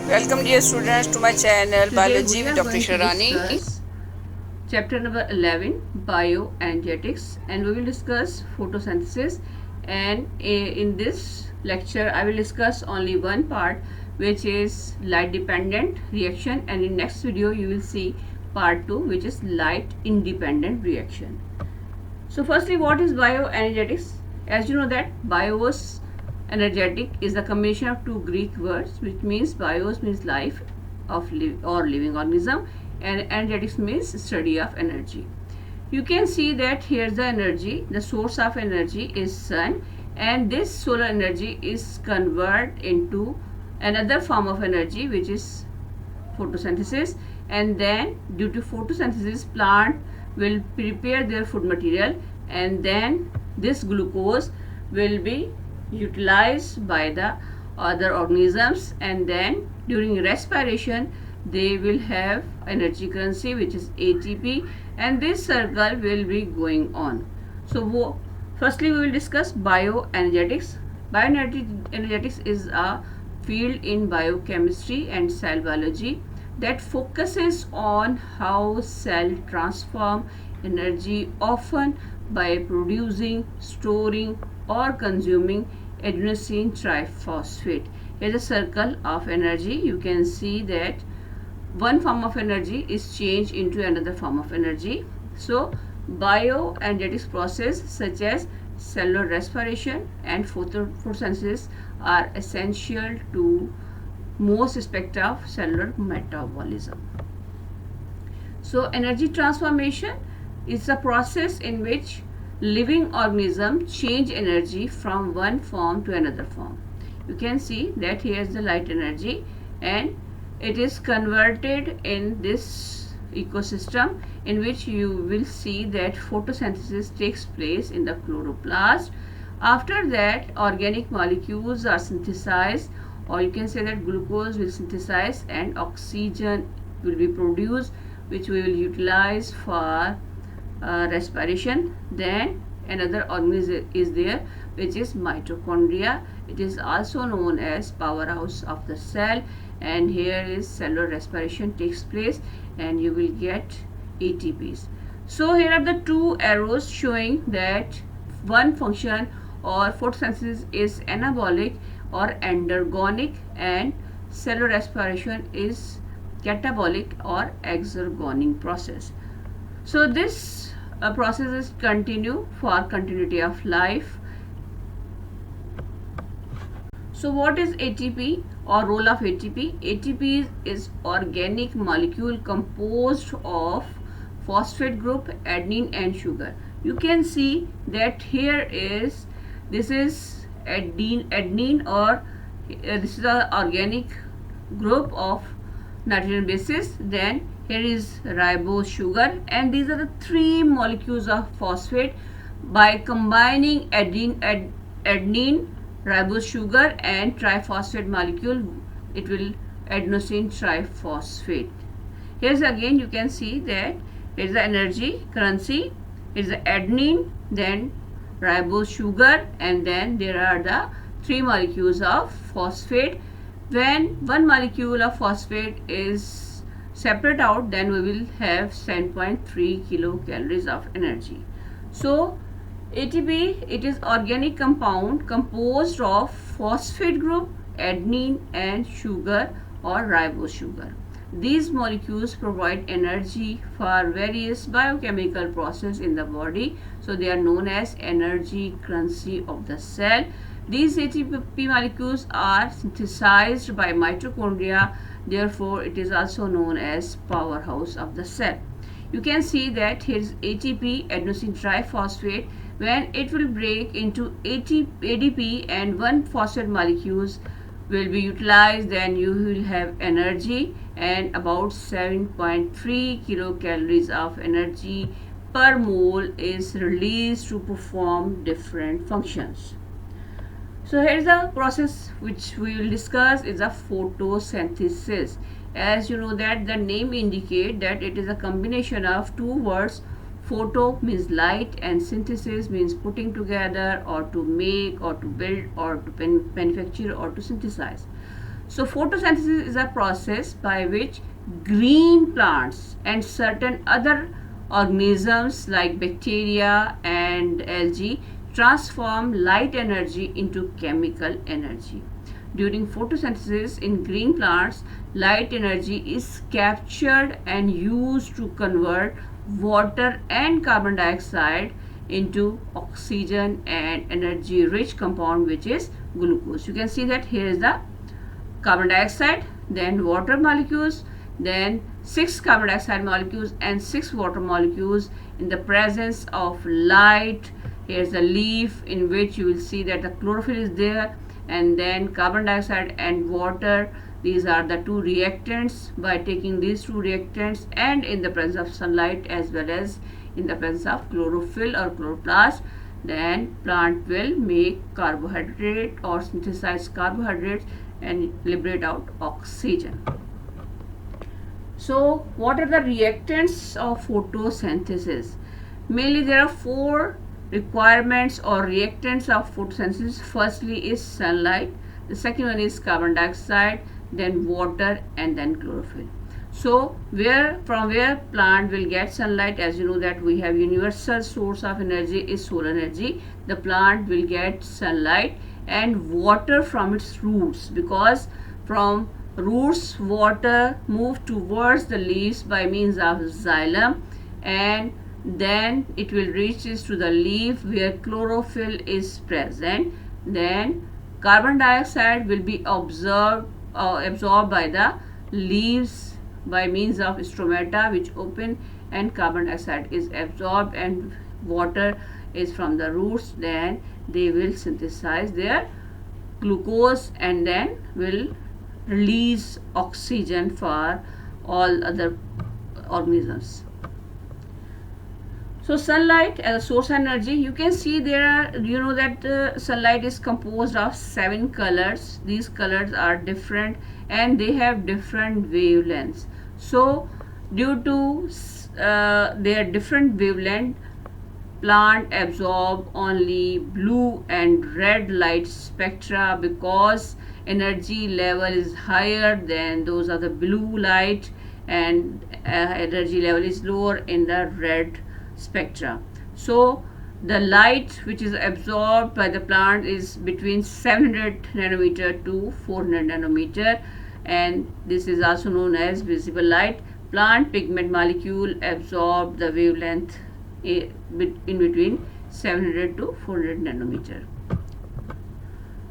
Welcome dear students to my channel Today Biology we with are Dr. going to Ishrat. discuss chapter number 11, Bioenergetics, and we will discuss photosynthesis. And in this lecture I will discuss only one part, which is light dependent reaction, and in next video you will see part 2, which is light independent reaction. So firstly, what is bioenergetics? As you know that bios energetic is the combination of two Greek words, which means bios means life of or living organism, and energetics means study of energy. You can see that here's the energy. The source of energy is sun, and this solar energy is converted into another form of energy, which is photosynthesis, and then due to photosynthesis plant will prepare their food material, and then this glucose will be utilized by the other organisms, and then during respiration they will have energy currency, which is ATP, and this circle will be going on. So firstly we will discuss bioenergetics. Bioenergetics is a field in biochemistry and cell biology that focuses on how cell transform energy, often by producing, storing, or consuming adenosine triphosphate. Here's a circle of energy. You can see that one form of energy is changed into another form of energy. So bioenergetics process such as cellular respiration and photosynthesis are essential to most aspects of cellular metabolism. So energy transformation is a process in which living organisms change energy from one form to another form. You can see that here is the light energy, and it is converted in this ecosystem, in which you will see that photosynthesis takes place in the chloroplast. After that, organic molecules are synthesized, or you can say that glucose will synthesize and oxygen will be produced, which we will utilize for respiration. Then another organism is there, which is mitochondria. It is also known as powerhouse of the cell, and here is cellular respiration takes place, and you will get ATPs. So here are the two arrows showing that one function or photosynthesis is anabolic or endergonic, and cellular respiration is catabolic or exergonic process. So this process is continue for continuity of life. So what is ATP or role of ATP? ATP is organic molecule composed of phosphate group, adenine and sugar. You can see that here is, this is adenine, or this is an organic group of nitrogen bases. Then here is ribose sugar, and these are the three molecules of phosphate. By combining adenine, ribose sugar and triphosphate molecule, it will adenosine triphosphate. Here's again, you can see that it is the energy currency, it is the adenine, then ribose sugar, and then there are the three molecules of phosphate. When one molecule of phosphate is separate out, then we will have 7.3 kilocalories of energy. So ATP, it is organic compound composed of phosphate group, adenine and sugar or ribose sugar. These molecules provide energy for various biochemical processes in the body, so they are known as energy currency of the cell. These ATP molecules are synthesized by mitochondria, therefore it is also known as powerhouse of the cell. You can see that here is ATP, adenosine triphosphate. When it will break into ADP and one phosphate molecules will be utilized, then you will have energy, and about 7.3 kilocalories of energy per mole is released to perform different functions. So here is the process which we will discuss, is a photosynthesis. As you know that the name indicate that it is a combination of two words. Photo means light and synthesis means putting together or to make or to build or to manufacture or to synthesize. So photosynthesis is a process by which green plants and certain other organisms like bacteria and algae transform light energy into chemical energy. During photosynthesis in green plants, light energy is captured and used to convert water and carbon dioxide into oxygen and energy rich compound, which is glucose. You can see that here is the carbon dioxide, then water molecules, then 6 carbon dioxide molecules and 6 water molecules in the presence of light. Here's the leaf in which you will see that the chlorophyll is there, and then carbon dioxide and water. These are the two reactants. By taking these two reactants and in the presence of sunlight as well as in the presence of chlorophyll or chloroplast, then plant will make carbohydrate or synthesize carbohydrates and liberate out oxygen. So what are the reactants of photosynthesis? Mainly there are 4 requirements or reactants of photosynthesis. Firstly is sunlight, the second one is carbon dioxide, then water, and then chlorophyll. So from where plant will get sunlight? As you know that we have universal source of energy is solar energy. The plant will get sunlight and water from its roots, because from roots water move towards the leaves by means of xylem, and then it will reaches to the leaf where chlorophyll is present. Then carbon dioxide will be absorbed by the leaves by means of stomata which open, and carbon dioxide is absorbed and water is from the roots. Then they will synthesize their glucose and then will release oxygen for all other organisms. So sunlight as a source energy, you can see there are, you know that sunlight is composed of 7 colors. These colors are different and they have different wavelengths. So due to their different wavelength, plant absorb only blue and red light spectra, because energy level is higher than those of the blue light, and energy level is lower in the red spectra. So the light which is absorbed by the plant is between 700 nanometer to 400 nanometer, and this is also known as visible light. Plant pigment molecule absorb the wavelength in between 700 to 400 nanometer.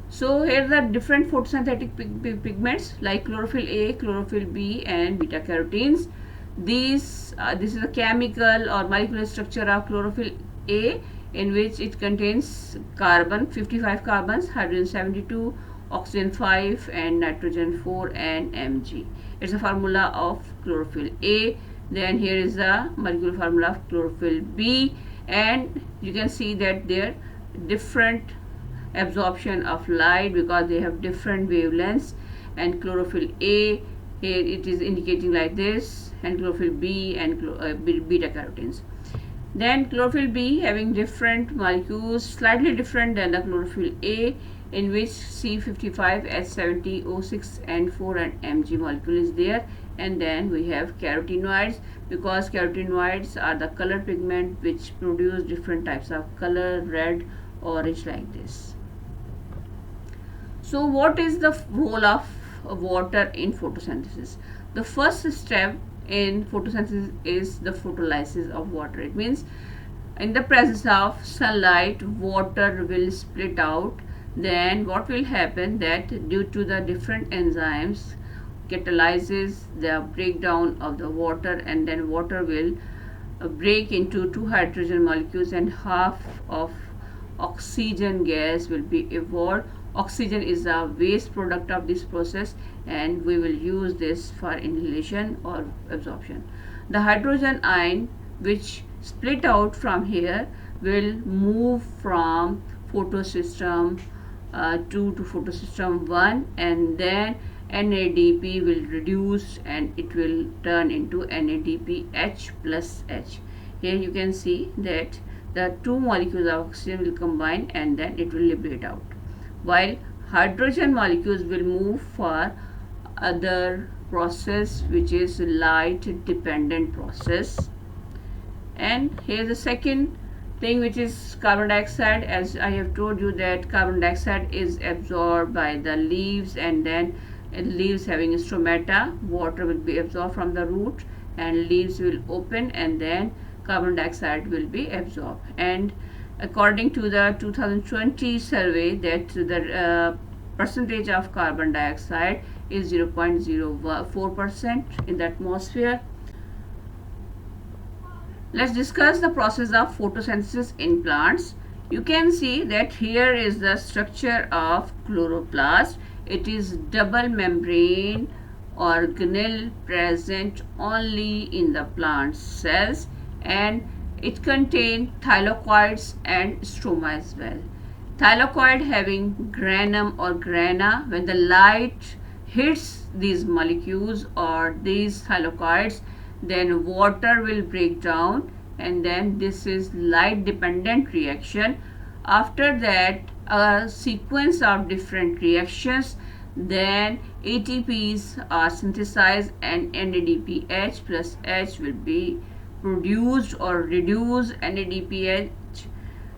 So here are the different photosynthetic pigments like chlorophyll A, chlorophyll B, and beta carotenes. This is a chemical or molecular structure of chlorophyll A, in which it contains carbon 55 carbons, hydrogen 72, oxygen 5, and nitrogen 4, and Mg. It's a formula of chlorophyll A. Then here is the molecular formula of chlorophyll B, and you can see that there different absorption of light because they have different wavelengths. And chlorophyll A, here it is indicating like this, and chlorophyll B and beta carotenes. Then chlorophyll B having different molecules, slightly different than the chlorophyll A, in which C55, H70, O6, N4 and Mg molecule is there. And then we have carotenoids, because carotenoids are the color pigment which produce different types of color, red, orange, like this. So what is the role of water in photosynthesis? The first step in photosynthesis is the photolysis of water. It means in the presence of sunlight, water will split out. Then what will happen, that due to the different enzymes catalyzes the breakdown of the water, and then water will break into 2 hydrogen molecules and half of oxygen gas will be evolved. Oxygen is a waste product of this process, and we will use this for inhalation or absorption. The hydrogen ion which split out from here will move from photosystem 2 to photosystem 1, and then NADP will reduce and it will turn into NADPH plus H. Here you can see that the 2 molecules of oxygen will combine and then it will liberate out, while hydrogen molecules will move for other process which is light dependent process. And here's the second thing, which is carbon dioxide. As I have told you that carbon dioxide is absorbed by the leaves, and then leaves having stomata, water will be absorbed from the root and leaves will open, and then carbon dioxide will be absorbed. And according to the 2020 survey, that the percentage of carbon dioxide is 0.04% in the atmosphere. Let's discuss the process of photosynthesis in plants. You can see that here is the structure of chloroplast. It is double membrane organelle present only in the plant cells, and it contains thylakoids and stroma as well. Thylakoid having granum or grana. When the light hits these molecules or these thylakoids, then water will break down, and then this is light dependent reaction. After that, a sequence of different reactions, then ATPs are synthesized and NADPH plus H will be produced or reduced. NADPH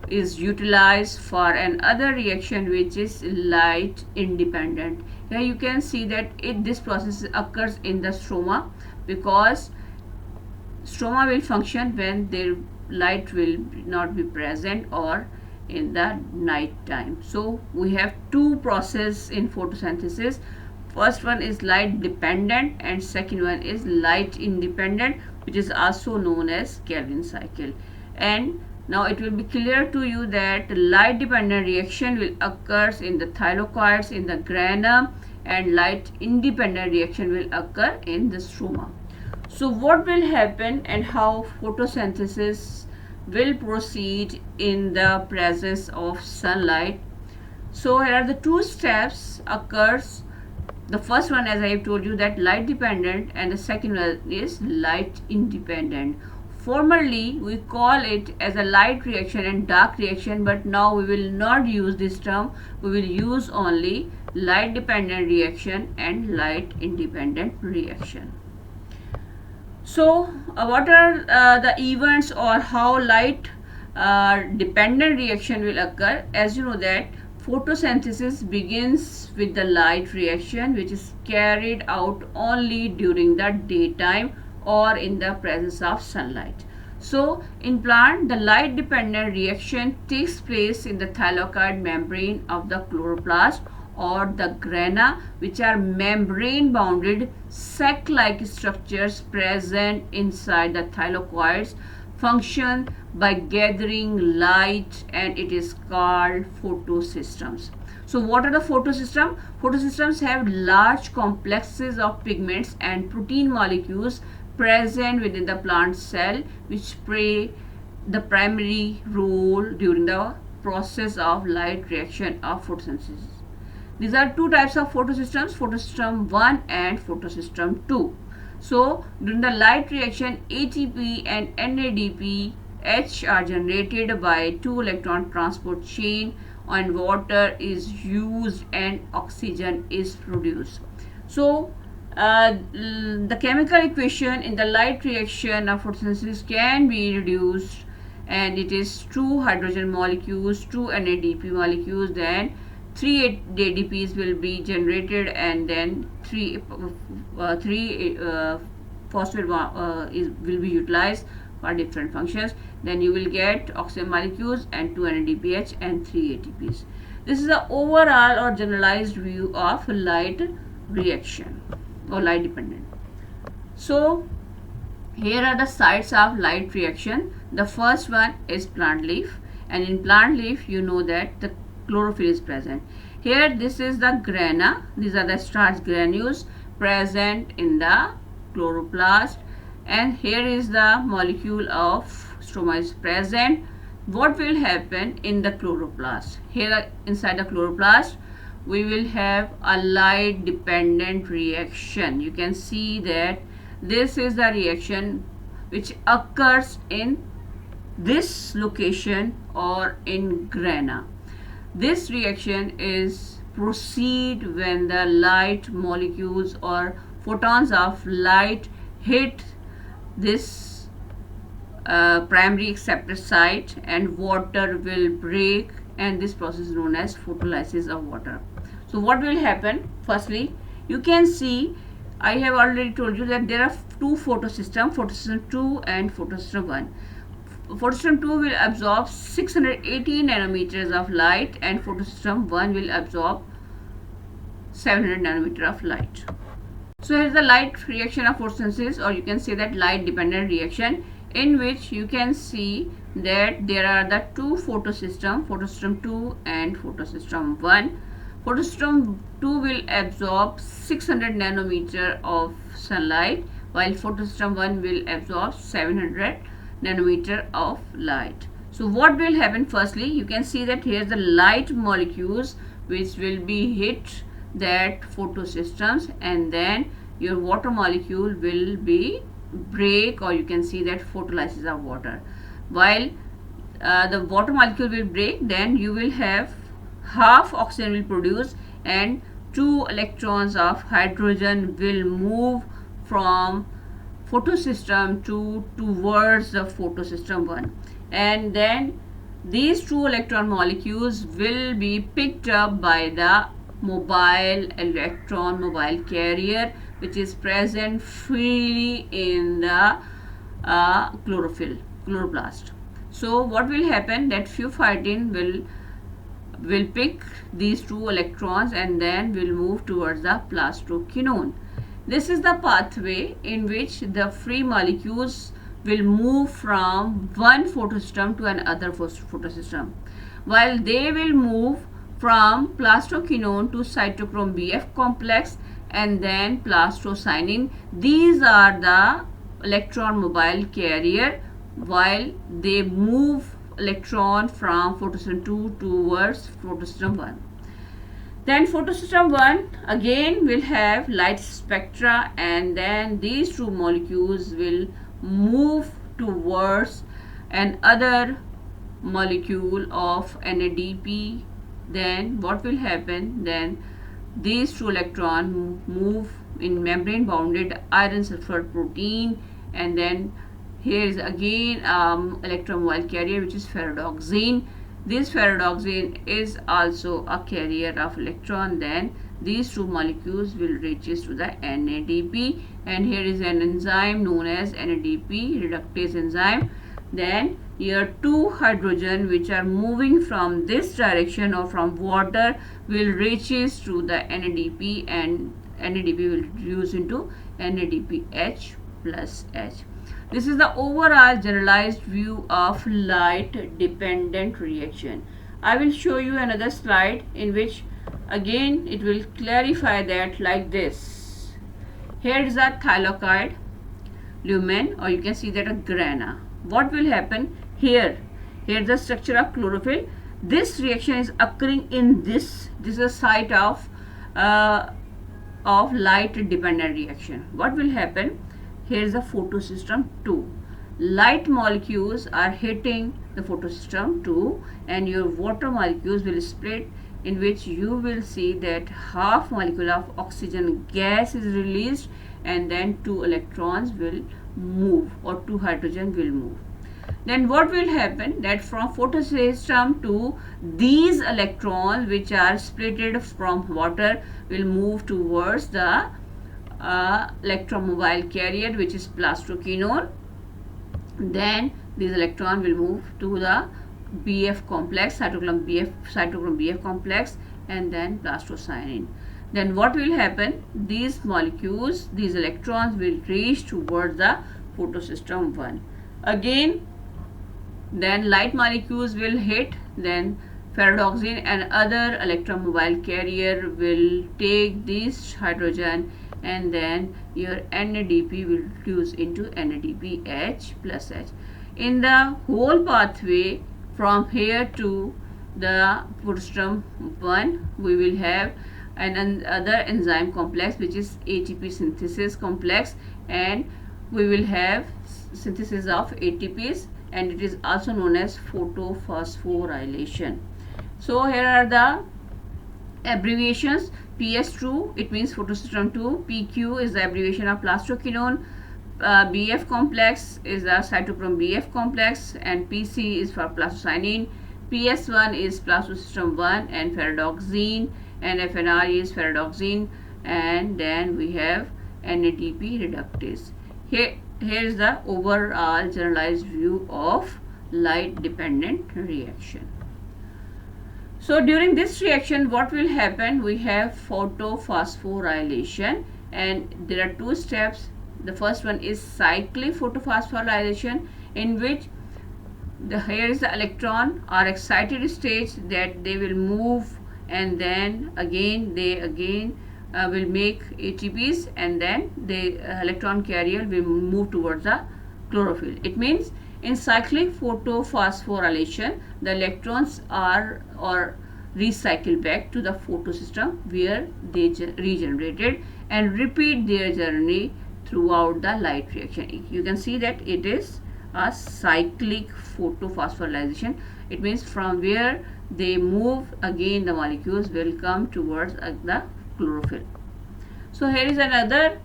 is utilized for another reaction which is light independent. Here you can see that this process occurs in the stroma, because stroma will function when their light will not be present or in the night time. So we have two processes in photosynthesis. First one is light dependent and second one is light independent, which is also known as Calvin cycle. And now it will be clear to you that light dependent reaction will occur in the thylakoids, in the grana, and light independent reaction will occur in the stroma. So what will happen and how photosynthesis will proceed in the presence of sunlight? So here are the two steps occurs. The first one, as I have told you, that light dependent, and the second one is light independent. Formerly we call it as a light reaction and dark reaction, but now we will not use this term. We will use only light dependent reaction and light independent reaction. So what are the events or how light dependent reaction will occur? As you know that photosynthesis begins with the light reaction, which is carried out only during the daytime or in the presence of sunlight. So in plant, the light dependent reaction takes place in the thylakoid membrane of the chloroplast or the grana, which are membrane bounded sac like structures present inside the thylakoids, function by gathering light, and it is called photosystems. So what are the photosystems? Photosystems have large complexes of pigments and protein molecules present within the plant cell, which play the primary role during the process of light reaction of photosynthesis. These are two types of photosystems, photosystem 1 and photosystem 2. So during the light reaction, ATP and NADPH are generated by two electron transport chain, and water is used and oxygen is produced. So the chemical equation in the light reaction of photosynthesis can be reduced, and it is two hydrogen molecules, two NADP molecules, then 3 ADPs will be generated, and then 3 phosphate will be utilized for different functions. Then you will get oxygen molecules and 2 NADPH and 3 ATPs. This is the overall or generalized view of light reaction or light dependent. So here are the sites of light reaction. The first one is plant leaf, and in plant leaf you know that the chlorophyll is present. Here this is the grana. These are the starch granules present in the chloroplast, and here is the molecule of stroma is present. What will happen in the chloroplast? Here inside the chloroplast we will have a light dependent reaction. You can see that this is the reaction which occurs in this location or in grana. This reaction is proceed when the light molecules or photons of light hit this primary acceptor site, and water will break, and this process is known as photolysis of water. So what will happen? Firstly, you can see I have already told you that there are two photosystems, photosystem 2 and photosystem 1. Photosystem 2 will absorb 618 nanometers of light, and photosystem 1 will absorb 700 nanometer of light. So here is the light reaction of photosynthesis, or you can say that light dependent reaction, in which you can see that there are the two photosystems, photosystem 2 and photosystem 1. Photosystem 2 will absorb 600 nanometer of sunlight, while photosystem 1 will absorb 700 nanometer of light. So what will happen? Firstly, you can see that here the light molecules which will be hit that photosystems, and then your water molecule will be break, or you can see that photolysis of water. While the water molecule will break, then you will have half oxygen will produce, and 2 electrons of hydrogen will move from photosystem 2 towards the photosystem 1, and then these 2 electron molecules will be picked up by the mobile carrier, which is present freely in the chloroplast. So what will happen, that few phytin will pick these 2 electrons and then will move towards the plastoquinone. This is the pathway in which the free molecules will move from one photosystem to another photosystem. While they will move from plastoquinone to cytochrome BF complex and then plastocyanin, these are the electron mobile carrier, while they move electron from photosystem 2 towards photosystem 1. Then photosystem 1 again will have light spectra, and then these 2 molecules will move towards another molecule of NADP. Then what will happen? Then these 2 electrons move in membrane bounded iron sulfur protein, and then here is again electron mobile carrier, which is ferredoxine. This ferredoxine is also a carrier of electron. Then these 2 molecules will reaches to the NADP, and here is an enzyme known as NADP reductase enzyme. Then here 2 hydrogen which are moving from this direction or from water will reaches to the NADP, and NADP will reduce into NADPH plus H. This is the overall generalized view of light dependent reaction. I will show you another slide in which again it will clarify that like this. Here is a thylakoid lumen, or you can see that a grana. What will happen here? Here is the structure of chlorophyll. This reaction is occurring in this is a site of light dependent reaction. What will happen? Here is the photosystem 2. Light molecules are hitting the photosystem 2, and your water molecules will split, in which you will see that half molecule of oxygen gas is released, and then 2 electrons will move, or 2 hydrogen will move. Then what will happen? That from photosystem 2, these electrons which are splitted from water will move towards the electromobile carrier, which is plastoquinone. Then these electrons will move to the BF complex, cytochrome BF complex, and then plastocyanin. Then what will happen? These molecules, these electrons will reach towards the photosystem 1. Again, then light molecules will hit, then ferredoxine and other electromobile carrier will take this hydrogen, and then your NADP will reduce into NADPH plus H. In the whole pathway from here to the photosystem 1, we will have another enzyme complex, which is ATP synthesis complex, and we will have synthesis of ATPs, and it is also known as photophosphorylation. So here are the Abbreviations: PS2, it means photosystem 2. PQ is the abbreviation of plastoquinone. BF complex is the cytochrome BF complex, and PC is for plastocyanine. PS1 is plastosystem 1 and ferredoxine, and FNR is ferredoxine, and then we have NADP reductase. Here is the overall generalized view of light dependent reaction. So during this reaction, what will happen? We have photophosphorylation, and there are two steps. The first one is cyclic photophosphorylation, in which here is the electron or excited stage that they will move, and then they will make ATPs, and then the electron carrier will move towards the chlorophyll. It means in cyclic photophosphorylation, the electrons are recycled back to the photosystem where they regenerated and repeat their journey throughout the light reaction. You can see that it is a cyclic photophosphorylation. It means from where they move, again the molecules will come towards the chlorophyll. So here is another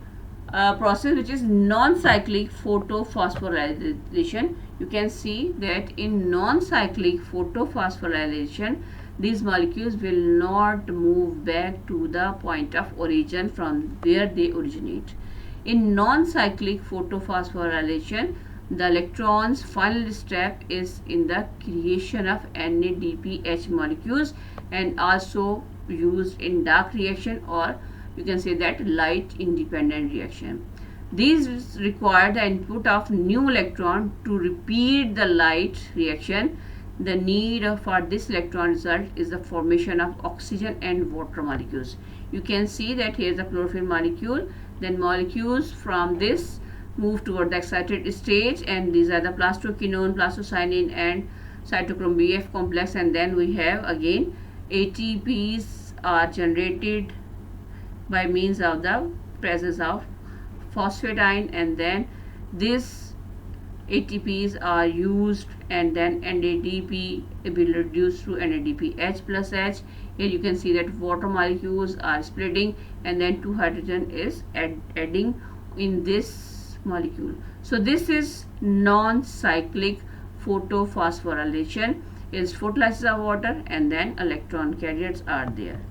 process which is non-cyclic photophosphorylation. You can see that in non-cyclic photophosphorylation, these molecules will not move back to the point of origin from where they originate. In non-cyclic photophosphorylation, the electron's final step is in the creation of NADPH molecules, and also used in dark reaction, or you can say that light independent reaction. These require the input of new electron to repeat the light reaction. The need for this electron result is the formation of oxygen and water molecules. You can see that here is the chlorophyll molecule. Then molecules from this move toward the excited stage, and these are the plastoquinone, plastocyanine, and cytochrome BF complex, and then we have again ATPs are generated by means of the presence of phosphatine, and then this ATPs are used, and then NADP will reduce to NADPH plus H. Here you can see that water molecules are splitting, and then 2 hydrogen is adding in this molecule. So this is non-cyclic photophosphorylation. Is photolysis of water, and then electron carriers are there.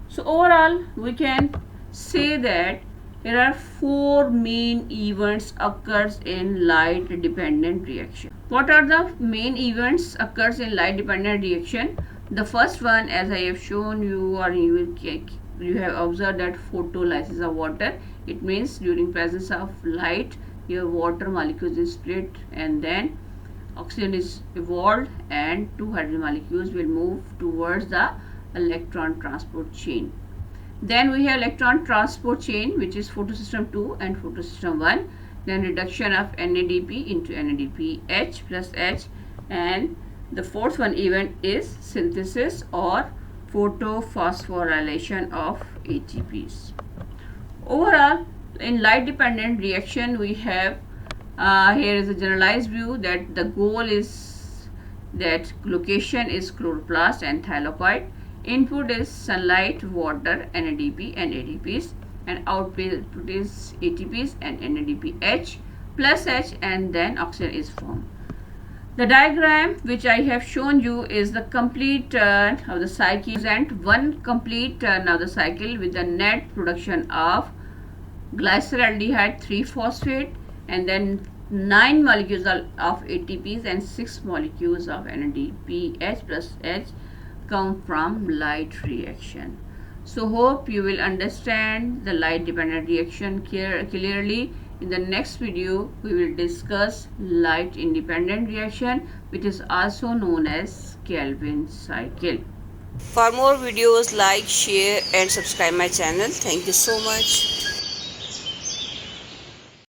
So overall, we can say that there are 4 main events occurs in light dependent reaction. What are the main events occurs in light dependent reaction? The first one, as I have shown you, or you have observed that photolysis of water. It means during presence of light, your water molecules is split, and then oxygen is evolved, and 2 hydrogen molecules will move towards the electron transport chain. Then we have electron transport chain, which is photosystem 2 and photosystem 1. Then reduction of NADP into NADPH plus H, and the fourth one event is synthesis or photophosphorylation of ATPs. Overall, in light dependent reaction, we have here is a generalized view that the goal is that location is chloroplast and thylakoid. Input is sunlight, water, NADP and ATPs, and output is ATPs and NADPH plus H, and then oxygen is formed. The diagram which I have shown you is the complete turn of the cycle, and one complete turn of the cycle with the net production of glyceraldehyde 3-phosphate, and then 9 molecules of ATPs and 6 molecules of NADPH plus H come from light reaction. So hope you will understand the light dependent reaction clearly. In the next video, we will discuss light independent reaction, which is also known as Calvin cycle. For more videos, like, share and subscribe my channel. Thank you so much.